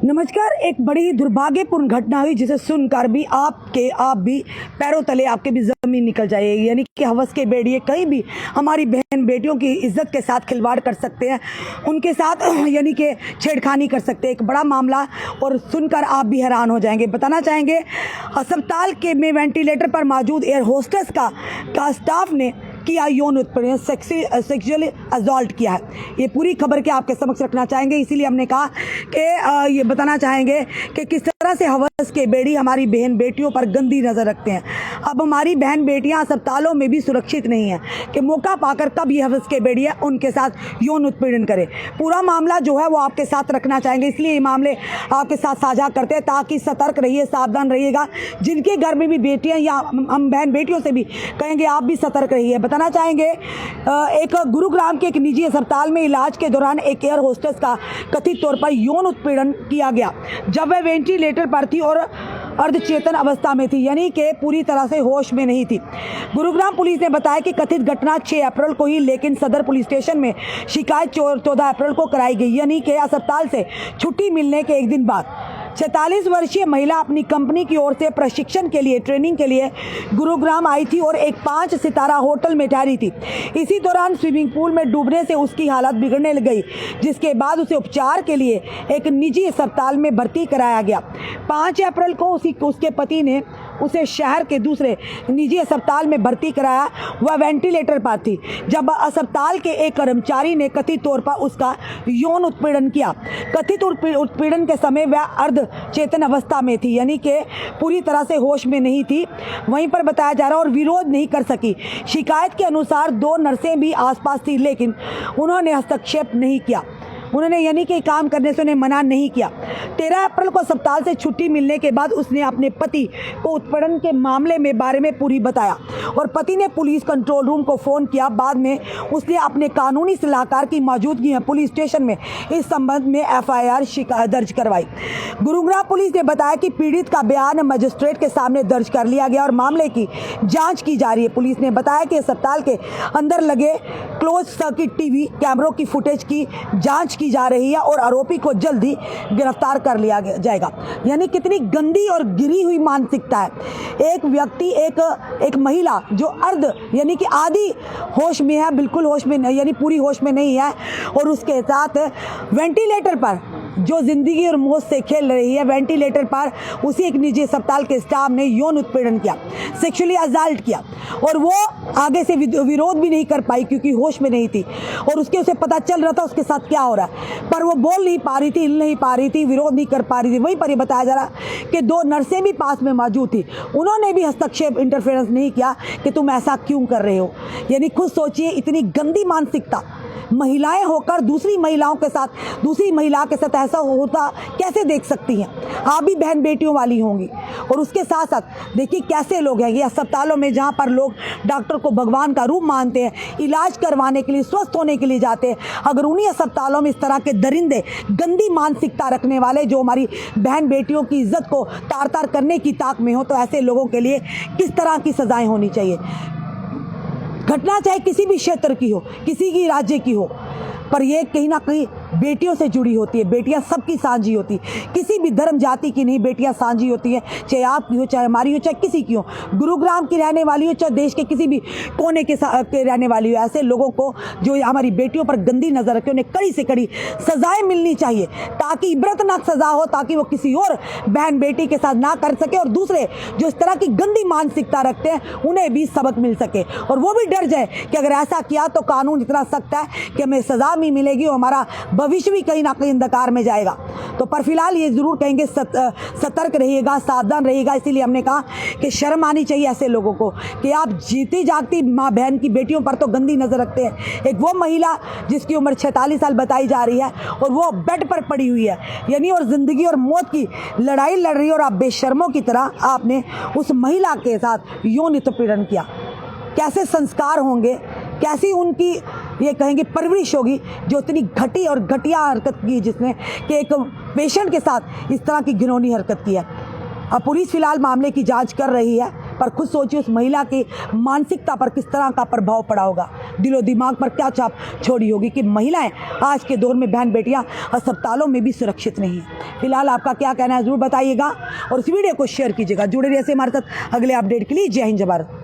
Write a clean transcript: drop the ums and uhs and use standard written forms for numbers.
नमस्कार। एक बड़ी दुर्भाग्यपूर्ण घटना हुई जिसे सुनकर भी आप भी पैरों तले आपके भी ज़मीन निकल जाएगी। यानी कि हवस के भेड़िए कहीं भी हमारी बहन बेटियों की इज्जत के साथ खिलवाड़ कर सकते हैं, उनके साथ यानी कि छेड़खानी कर सकते हैं। एक बड़ा मामला और सुनकर आप भी हैरान हो जाएंगे। बताना चाहेंगे अस्पताल के में वेंटिलेटर पर मौजूद एयर होस्टेस का स्टाफ ने किया यौन उत्पीड़न, सेक्सुअली असॉल्ट किया है। ये पूरी खबर के आपके समक्ष रखना चाहेंगे, इसीलिए हमने कहा कि ये बताना चाहेंगे कि किस तरह से हवस के बेड़ी हमारी बहन बेटियों पर गंदी नज़र रखते हैं। अब हमारी बहन बेटियां अस्पतालों में भी सुरक्षित नहीं हैं कि मौका पाकर कब ये हवस के बेड़ियाँ उनके साथ यौन उत्पीड़न करें। पूरा मामला जो है वो आपके साथ रखना चाहेंगे, इसलिए ये मामले आपके साथ साझा करते हैं ताकि सतर्क रहिए, सावधान रहिएगा। जिनके घर में भी बेटियाँ या हम बहन बेटियों से भी कहेंगे आप भी सतर्क रहिए। बताना चाहेंगे एक गुरुग्राम के एक निजी अस्पताल में इलाज के दौरान एक एयर होस्टेस का कथित तौर पर यौन उत्पीड़न किया गया जब वह वेंटिलेटर पर थी और अर्धचेतन अवस्था में थी, यानी कि पूरी तरह से होश में नहीं थी। गुरुग्राम पुलिस ने बताया कि कथित घटना 6 अप्रैल को ही, लेकिन सदर पुलिस स्टेशन में शिकायत 14 अप्रैल को कराई गई, यानी कि अस्पताल से छुट्टी मिलने के एक दिन बाद। 46 वर्षीय महिला अपनी कंपनी की ओर से प्रशिक्षण के लिए, ट्रेनिंग के लिए गुरुग्राम आई थी और एक 5 सितारा होटल में ठहरी थी। इसी दौरान स्विमिंग पूल में डूबने से उसकी हालत बिगड़ने गई, जिसके बाद उसे उपचार के लिए एक निजी अस्पताल में भर्ती कराया गया। 5 अप्रैल को उसके पति ने उसे शहर के दूसरे निजी अस्पताल में भर्ती कराया। वह वेंटिलेटर पर थी जब अस्पताल के एक कर्मचारी ने कथित तौर पर उसका यौन उत्पीड़न किया। कथित उत्पीड़न के समय वह अर्धचेतन अवस्था में थी, यानी कि पूरी तरह से होश में नहीं थी, वहीं पर बताया जा रहा और विरोध नहीं कर सकी। शिकायत के अनुसार 2 नर्सें भी आसपास थी, लेकिन उन्होंने हस्तक्षेप नहीं किया। उन्होंने यानी कि काम करने से उन्हें मना नहीं किया। 13 अप्रैल को अस्पताल से छुट्टी मिलने के बाद उसने अपने पति को उत्पीड़न के मामले में बारे में पूरी बताया और पति ने पुलिस कंट्रोल रूम को फ़ोन किया। बाद में उसने अपने कानूनी सलाहकार की मौजूदगी में पुलिस स्टेशन में इस संबंध में FIR दर्ज करवाई। गुरुग्राम पुलिस ने बताया कि पीड़ित का बयान मजिस्ट्रेट के सामने दर्ज कर लिया गया और मामले की जाँच की जा रही है। पुलिस ने बताया कि अस्पताल के अंदर लगे क्लोज सर्किट TV कैमरों की फुटेज की जाँच की जा रही है और आरोपी को जल्द ही गिरफ्तार कर लिया जाएगा। यानी कितनी गंदी और गिरी हुई मानसिकता है। एक व्यक्ति, एक महिला जो अर्ध यानी कि आधी होश में है, बिल्कुल होश में नहीं, यानी पूरी होश में नहीं है, और उसके साथ वेंटिलेटर पर जो जिंदगी और मौत से खेल रही है, वेंटिलेटर पर उसी एक निजी अस्पताल के स्टाफ ने यौन उत्पीड़न किया, सेक्सुअली असॉल्ट किया, और वो आगे से विरोध भी नहीं कर पाई क्योंकि होश में नहीं थी और उसे पता चल रहा था उसके साथ क्या हो रहा है, पर वो बोल नहीं पा रही थी, हिल नहीं पा रही थी, विरोध नहीं कर पा रही थी। वहीं पर ये बताया जा रहा कि 2 नर्सें भी पास में मौजूद थी, उन्होंने भी हस्तक्षेप, इंटरफेरेंस नहीं किया कि तुम ऐसा क्यों कर रहे हो। यानी खुद सोचिए, इतनी गंदी मानसिकता, महिलाएं होकर दूसरी महिला के साथ ऐसा होता कैसे देख सकती हैं। आप भी बहन बेटियों वाली होंगी। और उसके साथ साथ देखिए कैसे लोग हैं ये अस्पतालों में, जहां पर लोग डॉक्टर को भगवान का रूप मानते हैं, इलाज करवाने के लिए, स्वस्थ होने के लिए जाते हैं। अगर उन्हीं अस्पतालों में इस तरह के दरिंदे, गंदी मानसिकता रखने वाले जो हमारी बहन बेटियों की इज्जत को तार तार करने की ताक में हो, तो ऐसे लोगों के लिए किस तरह की सजाएं होनी चाहिए। घटना चाहे किसी भी क्षेत्र की हो, किसी की राज्य की हो, पर यह कहीं ना कहीं बेटियों से जुड़ी होती है। बेटियां सबकी साझी होती, किसी भी धर्म जाति की नहीं, बेटियां साझी होती हैं, चाहे आपकी हो, चाहे हमारी हो, चाहे किसी की हो, गुरुग्राम की रहने वाली हो, चाहे देश के किसी भी कोने के रहने वाली हो। ऐसे लोगों को जो हमारी बेटियों पर गंदी नज़र रखे, उन्हें कड़ी से कड़ी सजाएं मिलनी चाहिए ताकि इबरतनाक सज़ा हो, ताकि वो किसी और बहन बेटी के साथ ना कर सके और दूसरे जो इस तरह की गंदी मानसिकता रखते हैं उन्हें भी सबक मिल सके और वो भी डर जाए कि अगर ऐसा किया तो कानून इतना सख्त है कि हमें सज़ा भी मिलेगी और हमारा भविष्य भी कहीं ना कहीं अंधकार में जाएगा। तो पर फिलहाल ये जरूर कहेंगे सतर्क रहिएगा, सावधान रहिएगा। इसीलिए हमने कहा कि शर्म आनी चाहिए ऐसे लोगों को कि आप जीती जागती माँ बहन की बेटियों पर तो गंदी नज़र रखते हैं। एक वो महिला जिसकी उम्र 46 साल बताई जा रही है और वो बेड पर पड़ी हुई है, यानी और ज़िंदगी और मौत की लड़ाई लड़ रही है, और आप बेशर्मों की तरह आपने उस महिला के साथ यौन उत्पीड़न किया। कैसे संस्कार होंगे, कैसी उनकी ये कहेंगे परवरिश होगी जो इतनी घटी और घटिया हरकत की, जिसने कि एक पेशेंट के साथ इस तरह की घिनौनी हरकत की है। अब पुलिस फिलहाल मामले की जांच कर रही है, पर खुद सोचिए उस महिला की मानसिकता पर किस तरह का प्रभाव पड़ा होगा, दिलो दिमाग पर क्या छाप छोड़ी होगी कि महिलाएं आज के दौर में, बहन बेटियां अस्पतालों में भी सुरक्षित नहीं है। फिलहाल आपका क्या कहना है ज़रूर बताइएगा और इस वीडियो को शेयर कीजिएगा। जुड़े रहिए हमारे साथ अगले अपडेट के लिए। जय हिंद, जय भारत।